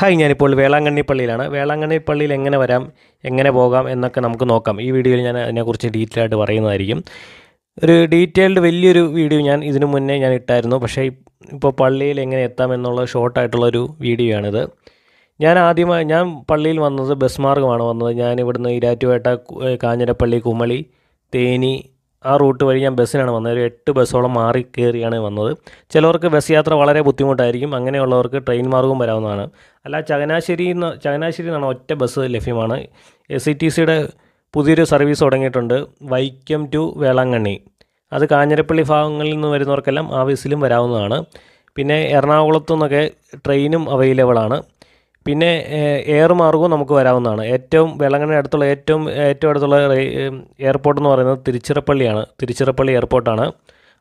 Hi, ഞാനിപ്പോൾ വേളാങ്കണ്ണി പള്ളിയിലാണ്. വേളാങ്കണ്ണി പള്ളിയിൽ എങ്ങനെ വരാം, എങ്ങനെ പോകാം എന്നൊക്കെ നമുക്ക് നോക്കാം. ഈ വീഡിയോയിൽ ഞാൻ അതിനെക്കുറിച്ച് ഡീറ്റെയിൽ ആയിട്ട് പറയുന്നതായിരിക്കും. ഒരു ഡീറ്റെയിൽഡ് വലിയൊരു വീഡിയോ ഞാൻ ഇതിനു മുന്നേ ഞാൻ ഇട്ടായിരുന്നു. പക്ഷേ ഇപ്പോൾ പള്ളിയിൽ എങ്ങനെ എത്താം എന്നുള്ള ഷോർട്ടായിട്ടുള്ളൊരു വീഡിയോ ആണിത്. ഞാൻ പള്ളിയിൽ വന്നത് ബസ് മാർഗ്ഗമാണ് വന്നത്. ഞാൻ ഇവിടുന്ന് ഈരാറ്റുപേട്ട, കാഞ്ഞിരപ്പള്ളി, കുമളി, തേനി ആ റൂട്ട് വഴി ഞാൻ ബസ്സിനാണ് വന്നത്. ഒരു 8 ബസ്സോളം മാറി കയറിയാണ് വന്നത്. ചിലവർക്ക് ബസ് യാത്ര വളരെ ബുദ്ധിമുട്ടായിരിക്കും. അങ്ങനെയുള്ളവർക്ക് ട്രെയിൻ മാർഗ്ഗവും വരാവുന്നതാണ്. അല്ല, ചങ്ങനാശ്ശേരിയിൽ നിന്നാണ് ഒറ്റ ബസ് ലഭ്യമാണ്. SCTCയുടെ പുതിയൊരു സർവീസ് തുടങ്ങിയിട്ടുണ്ട്, വൈക്കം ടു വേളാങ്കണ്ണി. അത് കാഞ്ഞിരപ്പള്ളി ഭാഗങ്ങളിൽ നിന്ന് വരുന്നവർക്കെല്ലാം ആ ബസ്സിലും വരാവുന്നതാണ്. പിന്നെ എറണാകുളത്തു നിന്നൊക്കെ ട്രെയിനും അവൈലബിളാണ്. പിന്നെ എയർ മാർഗ്ഗവും നമുക്ക് വരാവുന്നതാണ്. വേളാങ്കണ്ണി അടുത്തുള്ള ഏറ്റവും അടുത്തുള്ള എയർപോർട്ട് എന്ന് പറയുന്നത് തിരുച്ചിറപ്പള്ളിയാണ്. തിരുച്ചിറപ്പള്ളി എയർപോർട്ടാണ്.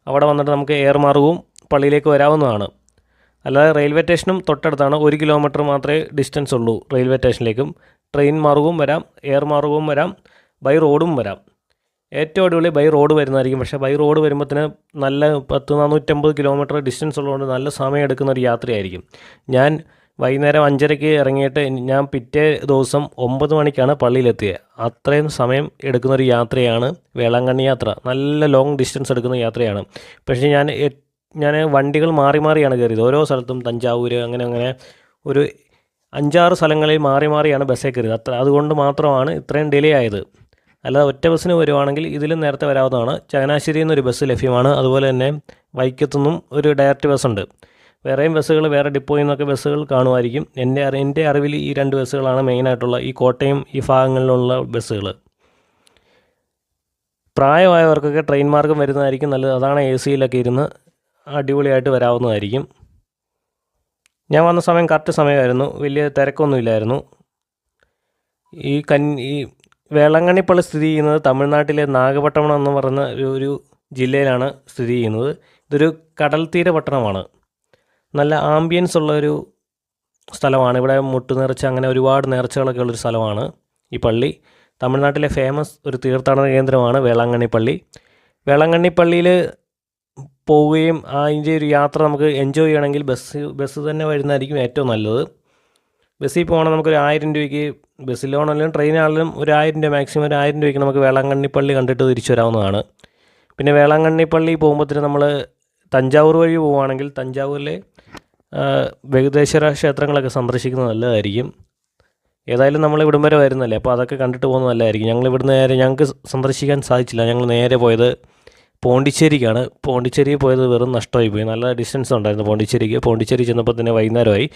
അവിടെ വന്നിട്ട് നമുക്ക് എയർ മാർഗ്ഗവും പള്ളിയിലേക്ക് വരാവുന്നതാണ്. അല്ലാതെ റെയിൽവേ സ്റ്റേഷനും തൊട്ടടുത്താണ്. 1 കിലോമീറ്റർ മാത്രമേ ഡിസ്റ്റൻസ് ഉള്ളൂ റെയിൽവേ സ്റ്റേഷനിലേക്കും. ട്രെയിൻ മാർഗ്ഗവും വരാം, എയർ മാർഗ്ഗവും വരാം, ബൈ റോഡും വരാം. ഏറ്റവും അടിപൊളി ബൈ റോഡ് വരുന്നതായിരിക്കും. പക്ഷേ ബൈ റോഡ് വരുമ്പോഴത്തേന് നല്ല 450 കിലോമീറ്റർ ഡിസ്റ്റൻസ് ഉള്ളതുകൊണ്ട് നല്ല സമയം എടുക്കുന്ന ഒരു യാത്രയായിരിക്കും. ഞാൻ വൈകുന്നേരം 5:30 ഇറങ്ങിയിട്ട് ഞാൻ പിറ്റേ ദിവസം 9 മണിക്കാണ് പള്ളിയിലെത്തിയത്. അത്രയും സമയം എടുക്കുന്നൊരു യാത്രയാണ് വേളാങ്കണ്ണി യാത്ര. നല്ല ലോങ് ഡിസ്റ്റൻസ് എടുക്കുന്ന യാത്രയാണ്. പക്ഷേ ഞാൻ വണ്ടികൾ മാറിയാണ് കയറിയത്. ഓരോ സ്ഥലത്തും തഞ്ചാവൂർ അങ്ങനെ ഒരു 5-6 സ്ഥലങ്ങളിൽ മാറിയാണ് ബസ്സിൽ കയറിയത്. അതുകൊണ്ട് മാത്രമാണ് ഇത്രയും ഡിലേ ആയത്. അല്ലാതെ ഒറ്റ ബസ്സിന് വരുവാണെങ്കിൽ ഇതിലും നേരത്തെ വരാവുന്നതാണ്. ചങ്ങനാശ്ശേരിയിൽ നിന്നൊരു ബസ് ലഭ്യമാണ്. അതുപോലെ തന്നെ വൈക്കത്തുനിന്നും ഒരു ഡയറക്റ്റ് ബസ്സുണ്ട്. വേറെയും ബസ്സുകൾ, വേറെ ഡിപ്പോയിൽ നിന്നൊക്കെ ബസ്സുകൾ കാണുമായിരിക്കും. എൻ്റെ അറിവിൽ ഈ 2 ബസ്സുകളാണ് മെയിനായിട്ടുള്ള ഈ കോട്ടയം ഈ ഭാഗങ്ങളിലുള്ള ബസ്സുകൾ. പ്രായമായവർക്കൊക്കെ ട്രെയിൻ മാർഗ്ഗം വരുന്നതായിരിക്കും നല്ലത്. അതാണ് AC-യിലൊക്കെ ഇരുന്ന് അടിപൊളിയായിട്ട് വരാവുന്നതായിരിക്കും. ഞാൻ വന്ന സമയം കറക്റ്റ് സമയമായിരുന്നു, വലിയ തിരക്കൊന്നുമില്ലായിരുന്നു. ഈ വേളാങ്കണ്ണി പള്ളി സ്ഥിതി ചെയ്യുന്നത് തമിഴ്നാട്ടിലെ നാഗപട്ടണം എന്ന് പറയുന്ന ഒരു ജില്ലയിലാണ് സ്ഥിതി ചെയ്യുന്നത്. ഇതൊരു കടൽ തീര പട്ടണമാണ്. നല്ല ആംബിയൻസ് ഉള്ളൊരു സ്ഥലമാണ്. ഇവിടെ മുട്ടുനേർച്ച അങ്ങനെ ഒരുപാട് നേർച്ചകളൊക്കെ ഉള്ളൊരു സ്ഥലമാണ് ഈ പള്ളി. തമിഴ്നാട്ടിലെ ഫേമസ് ഒരു തീർത്ഥാടന കേന്ദ്രമാണ് വേളാങ്കണ്ണി പള്ളി. വേളാങ്കണ്ണി പള്ളിയിൽ പോവുകയും അതിൻ്റെ ഒരു യാത്ര നമുക്ക് എൻജോയ് ചെയ്യണമെങ്കിൽ ബസ് തന്നെ വരുന്നതായിരിക്കും ഏറ്റവും നല്ലത്. ബസ്സിൽ പോകണം നമുക്കൊരു 1000 രൂപയ്ക്ക്, ബസ്സിലാണെങ്കിലും ട്രെയിനാണെങ്കിലും ഒരു 1000 രൂപ, മാക്സിമം ഒരു 1000 രൂപയ്ക്ക് നമുക്ക് വേളാങ്കണ്ണി പള്ളി കണ്ടിട്ട് തിരിച്ചു വരാവുന്നതാണ്. പിന്നെ വേളാങ്കണ്ണി പള്ളി പോകുമ്പോഴത്തേന് നമ്മൾ തഞ്ചാവൂർ വഴി പോവുകയാണെങ്കിൽ തഞ്ചാവൂരിലെ ബൃഹദേശ്വര ക്ഷേത്രങ്ങളൊക്കെ സന്ദർശിക്കുന്നത് നല്ലതായിരിക്കും. ഏതായാലും നമ്മൾ ഇവിടം വരെ വരുന്നല്ലേ, അപ്പോൾ അതൊക്കെ കണ്ടിട്ട് പോകുന്നത് നല്ലതായിരിക്കും. ഞങ്ങൾക്ക് സന്ദർശിക്കാൻ സാധിച്ചില്ല. ഞങ്ങൾ നേരെ പോയത് പോണ്ടിച്ചേരിക്കാണ്. പോണ്ടിച്ചേരി പോയത് വെറും നഷ്ടമായി പോയി. നല്ല ഡിസ്റ്റൻസ് ഉണ്ടായിരുന്നു പോണ്ടിച്ചേരിക്ക്. പോണ്ടിച്ചേരി ചെന്നപ്പോൾ തന്നെ വൈകുന്നേരമായി.